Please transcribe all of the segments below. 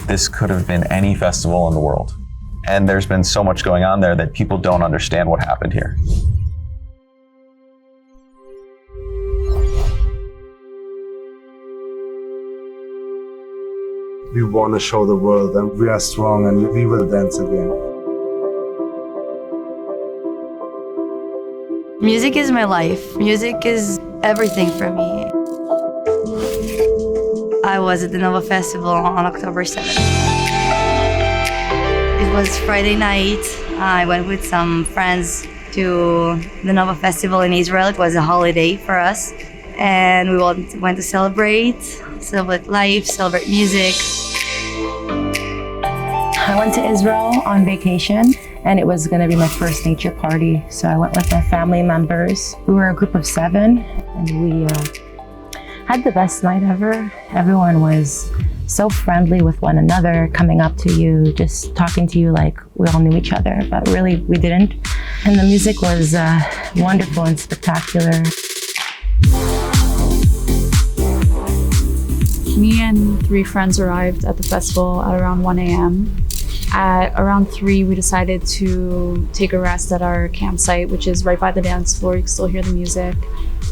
This could have been any festival in the world. And there's been so much going on there that people don't understand what happened here. We want to show the world that we are strong and we will dance again. Music is my life. Music is everything for me. I was at the Nova Festival on October 7th. It was Friday night. I went with some friends to the Nova Festival in Israel. It was a holiday for us. And we went to celebrate life, celebrate music. I went to Israel on vacation, and it was going to be my first nature party. So I went with my family members. We were a group of 7, and we had the best night ever. Everyone was so friendly with one another, coming up to you, just talking to you like we all knew each other, but really we didn't. And the music was wonderful and spectacular. Me and 3 friends arrived at the festival at around 1 a.m. At around 3, we decided to take a rest at our campsite, which is right by the dance floor. You can still hear the music.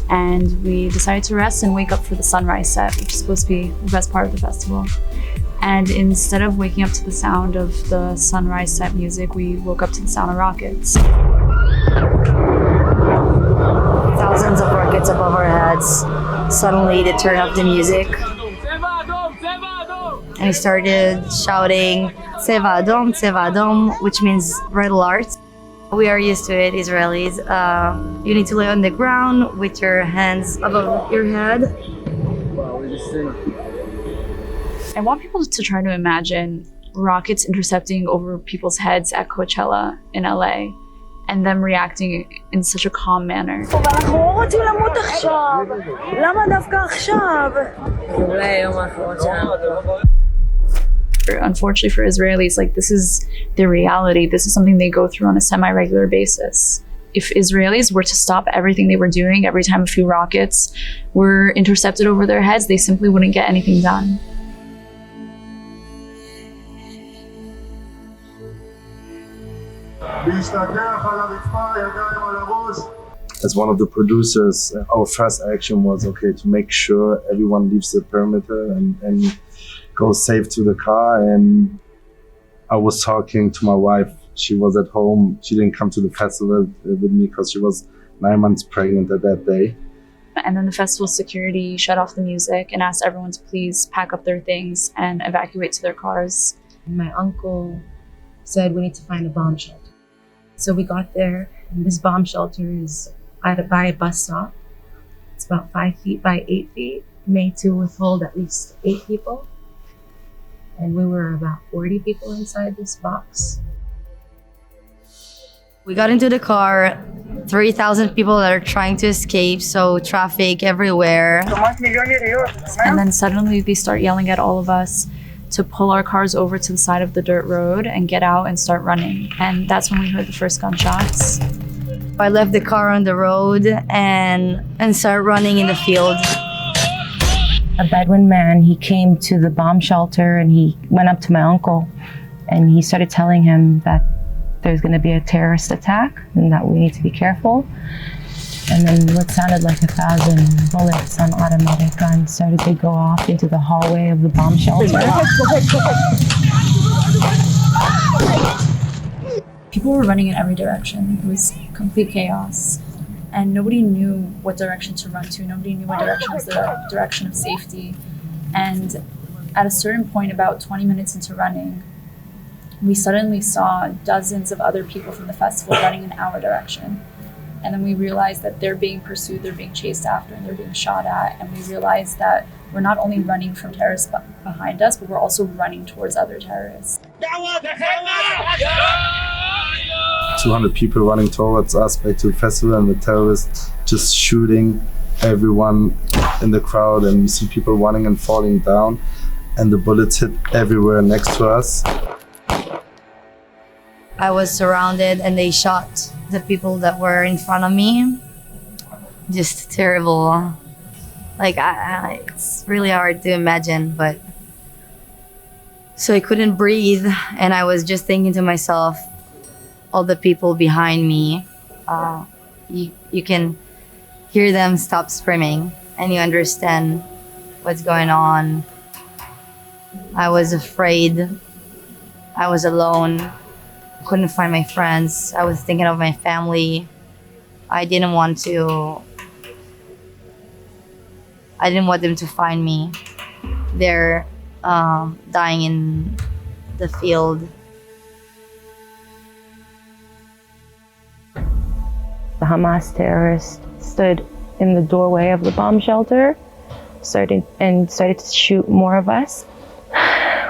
And we decided to rest and wake up for the sunrise set, which is supposed to be the best part of the festival. And instead of waking up to the sound of the sunrise set music, we woke up to the sound of rockets. Thousands of rockets above our heads. Suddenly they turned up the music. And he started shouting, Tseva Adom, which means red alert. We are used to it, Israelis. You need to lay on the ground with your hands above your head. I want people to try to imagine rockets intercepting over people's heads at Coachella in LA and them reacting in such a calm manner. Unfortunately for Israelis, this is their reality. This is something they go through on a semi-regular basis. If Israelis were to stop everything they were doing every time a few rockets were intercepted over their heads, they simply wouldn't get anything done. As one of the producers, our first action was to make sure everyone leaves the perimeter and goes safe to the car. And I was talking to my wife. She was at home. She didn't come to the festival with me because she was 9 months pregnant at that day. And then the festival security shut off the music and asked everyone to please pack up their things and evacuate to their cars. My uncle said we need to find a bomb shelter. So we got there, and this bomb shelter is by a bus stop. It's about 5 feet by 8 feet, made to withhold at least 8 people. And we were about 40 people inside this box. We got into the car, 3,000 people that are trying to escape, so traffic everywhere. And then suddenly they start yelling at all of us to pull our cars over to the side of the dirt road and get out and start running. And that's when we heard the first gunshots. I left the car on the road and started running in the field. A Bedouin man, he came to the bomb shelter and he went up to my uncle and he started telling him that there's going to be a terrorist attack and that we need to be careful. And then what sounded like 1,000 bullets on automatic guns started to go off into the hallway of the bomb shelter. People were running in every direction. It was complete chaos. And nobody knew what direction to run to. Nobody knew what direction was the direction of safety. And at a certain point, about 20 minutes into running, we suddenly saw dozens of other people from the festival running in our direction. And then we realized that they're being pursued, they're being chased after, and they're being shot at. And we realized that we're not only running from terrorists behind us, but we're also running towards other terrorists. 200 people running towards us back to the festival, and the terrorists just shooting everyone in the crowd, and we see people running and falling down, and the bullets hit everywhere next to us. I was surrounded and they shot the people that were in front of me. Just terrible. It's really hard to imagine, but So I couldn't breathe, and I was just thinking to myself, all the people behind me, you can hear them stop screaming, and you understand what's going on. I was afraid. I was alone. Couldn't find my friends. I was thinking of my family. I didn't want them to find me. They're dying in the field. The Hamas terrorists stood in the doorway of the bomb shelter, started to shoot more of us.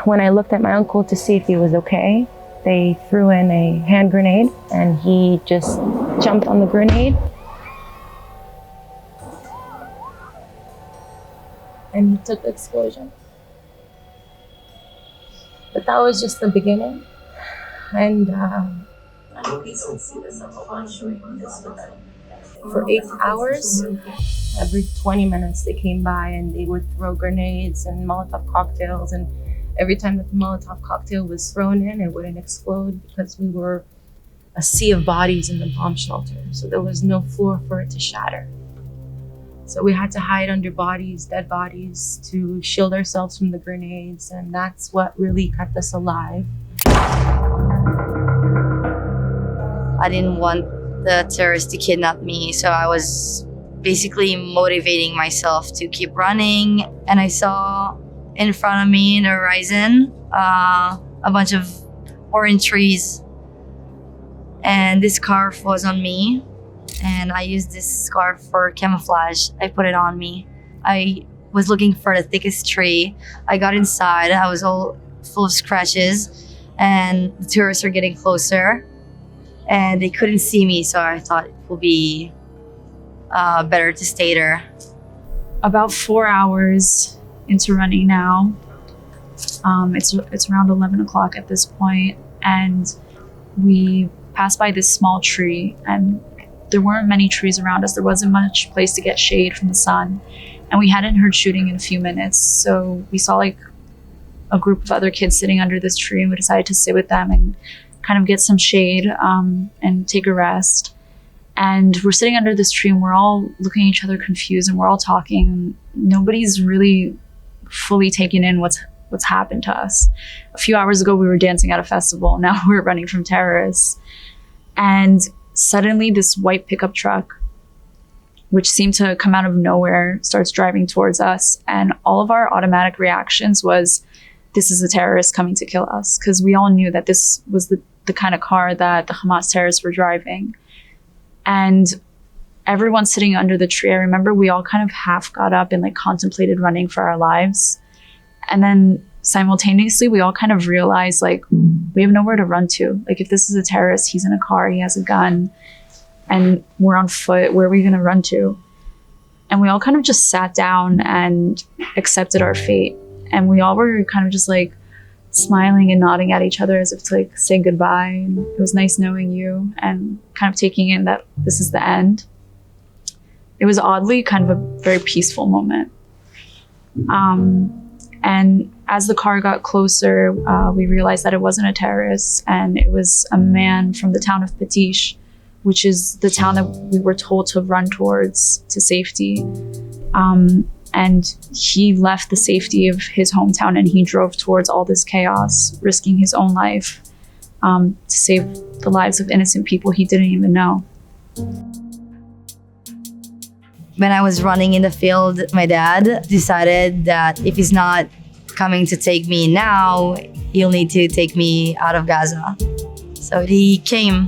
When I looked at my uncle to see if he was okay, they threw in a hand grenade and he just jumped on the grenade. And he took the explosion. But that was just the beginning. And I hope you can see this. I'm showing this with them. For 8 hours, every 20 minutes they came by and they would throw grenades and Molotov cocktails, and every time that the Molotov cocktail was thrown in, it wouldn't explode because we were a sea of bodies in the bomb shelter. So there was no floor for it to shatter. So we had to hide under bodies, dead bodies, to shield ourselves from the grenades, and that's what really kept us alive. I didn't want the terrorists to kidnap me, so I was basically motivating myself to keep running. And I saw in front of me in the horizon a bunch of orange trees, and this scarf was on me, and I used this scarf for camouflage. I put it on me. I was looking for the thickest tree. I got inside. I was all full of scratches, and the tourists were getting closer, and they couldn't see me, so I thought it would be better to stay there. About 4 hours into running now. It's around 11 o'clock at this point, and we passed by this small tree, and there weren't many trees around us. There wasn't much place to get shade from the sun, and we hadn't heard shooting in a few minutes. So we saw like a group of other kids sitting under this tree, and we decided to sit with them and kind of get some shade and take a rest. And we're sitting under this tree, and we're all looking at each other confused, and we're all talking. Nobody's really fully taken in what's happened to us. A few hours ago, we were dancing at a festival. Now we're running from terrorists. And suddenly this white pickup truck, which seemed to come out of nowhere, starts driving towards us. And all of our automatic reactions was, this is a terrorist coming to kill us. Because we all knew that this was the kind of car that the Hamas terrorists were driving. And everyone sitting under the tree, I remember we all kind of half got up and like contemplated running for our lives. And then simultaneously, we all kind of realized like, we have nowhere to run to. Like if this is a terrorist, he's in a car, he has a gun, and we're on foot, where are we gonna run to? And we all kind of just sat down and accepted our fate. And we all were kind of just like smiling and nodding at each other as if to like say goodbye. And it was nice knowing you, and kind of taking in that this is the end. It was oddly kind of a very peaceful moment. And as the car got closer, we realized that it wasn't a terrorist, and it was a man from the town of Patish, which is the town that we were told to run towards to safety. And he left the safety of his hometown, and he drove towards all this chaos, risking his own life to save the lives of innocent people he didn't even know. When I was running in the field, my dad decided that if he's not coming to take me now, he'll need to take me out of Gaza. So he came,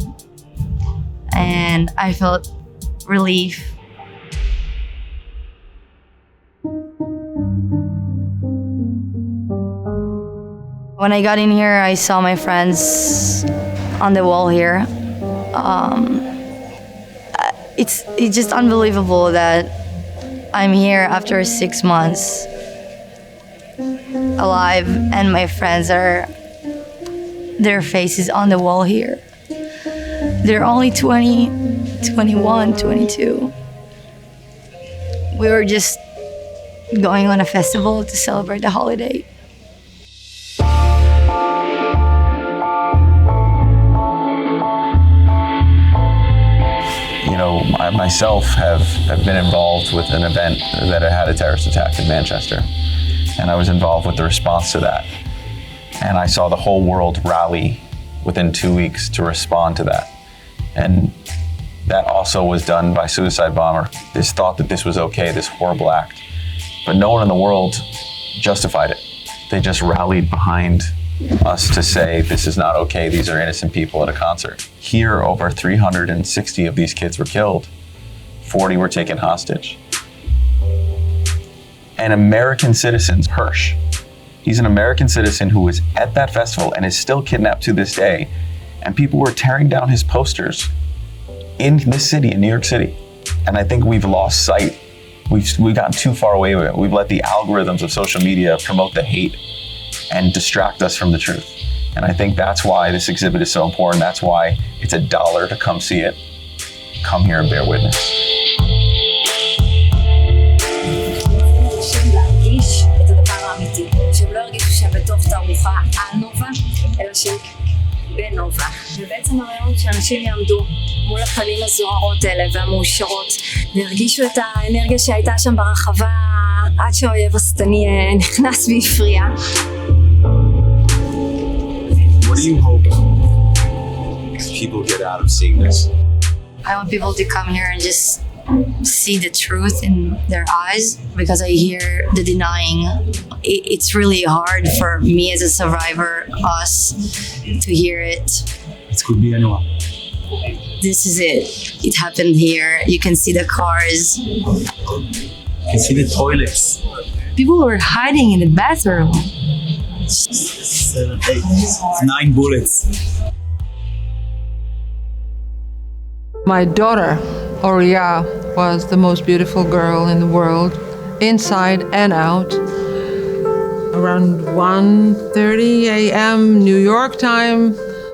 and I felt relief. When I got in here, I saw my friends on the wall here. It's just unbelievable that I'm here after 6 months alive, and my friends their faces on the wall here. They're only 20, 21, 22. We were just going on a festival to celebrate the holiday. I myself have been involved with an event that had a terrorist attack in Manchester, and I was involved with the response to that. And I saw the whole world rally within 2 weeks to respond to that. And that also was done by suicide bomber. This thought that this was okay, this horrible act. But no one in the world justified it. They just rallied behind us to say, this is not okay, these are innocent people at a concert. Here, over 360 of these kids were killed. 40 were taken hostage. An American citizen, Hirsch, he's an American citizen who was at that festival and is still kidnapped to this day. And people were tearing down his posters in this city, in New York City. And I think we've lost sight. We've gotten too far away with it. We've let the algorithms of social media promote the hate and distract us from the truth. And I think that's why this exhibit is so important. That's why it's $1 to come see it. Come here and bear witness. להרגיש את הדבר האמיתי, שהם לא הרגישו שהם בתוך תערוכה על נובה, אלא שהם בנובה. ובעצם הרעיון שאנשים יעמדו מול הפנים הזוהרות האלה והמאושרות, והרגישו את האנרגיה שהייתה שם ברחבה עד שהאויב השטני נכנס והפריע. What do you hope people get out of seeing this? I want people to come here and just see the truth in their eyes, because I hear the denying. It's really hard for me as a survivor, us, to hear it. It could be anyone. This is it. It happened here. You can see the cars. You can see the toilets. People were hiding in the bathroom. 7, 8, 9 bullets. My daughter, Oria, was the most beautiful girl in the world, inside and out. Around 1:30 a.m. New York time,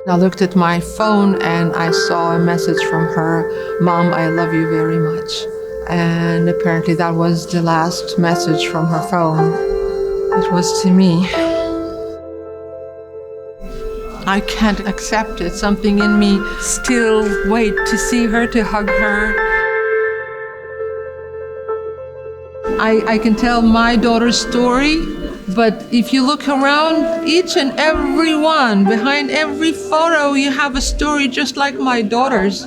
I looked at my phone and I saw a message from her, "Mom, I love you very much." And apparently that was the last message from her phone. It was to me. I can't accept it. Something in me still wait to see her, to hug her. I can tell my daughter's story, but if you look around, each and every one, behind every photo, you have a story just like my daughter's.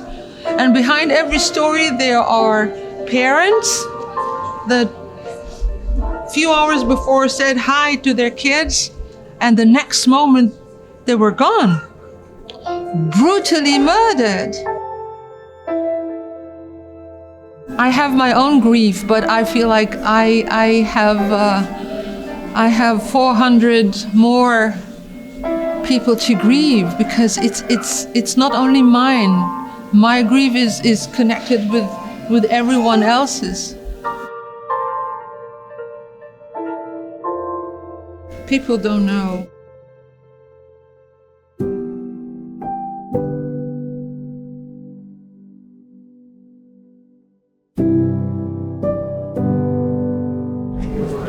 And behind every story, there are parents that few hours before said hi to their kids, and the next moment, they were gone, brutally murdered. I have my own grief, but I feel like I have 400 more people to grieve, because it's not only mine. My grief is connected with everyone else's. People don't know.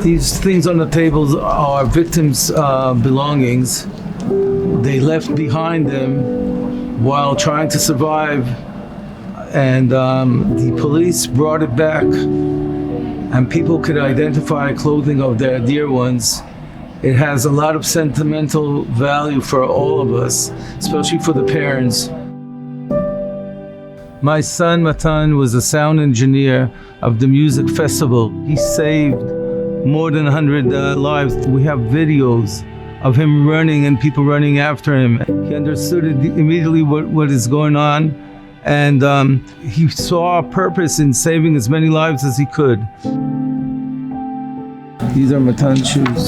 These things on the tables are victims' belongings. They left behind them while trying to survive, and the police brought it back, and people could identify clothing of their dear ones. It has a lot of sentimental value for all of us, especially for the parents. My son Matan was a sound engineer of the music festival. He saved more than 100 lives. We have videos of him running and people running after him. He understood immediately what is going on, and he saw a purpose in saving as many lives as he could. These are Matan's shoes.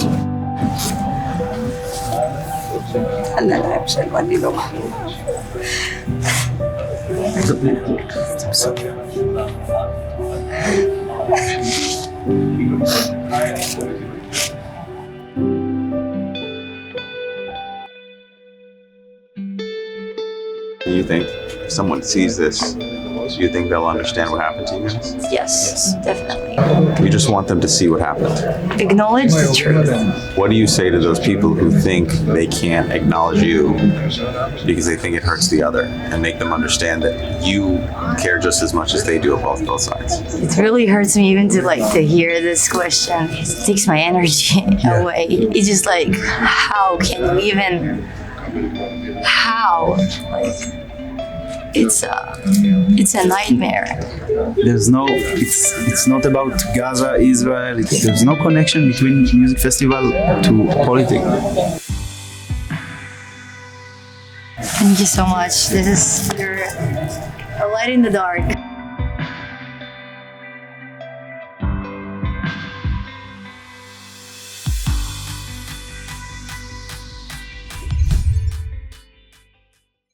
Do you think if someone sees this, Do you think they'll understand what happened to you guys? Yes, definitely. You just want them to see what happened. Acknowledge the truth. What do you say to those people who think they can't acknowledge you because they think it hurts the other, and make them understand that you care just as much as they do of both sides? It really hurts me even to hear this question. It takes my energy away. It's just like, how can you even? How? It's a nightmare. There's no, it's not about Gaza, Israel. There's no connection between music festival to politics. Thank you so much. You're a light in the dark.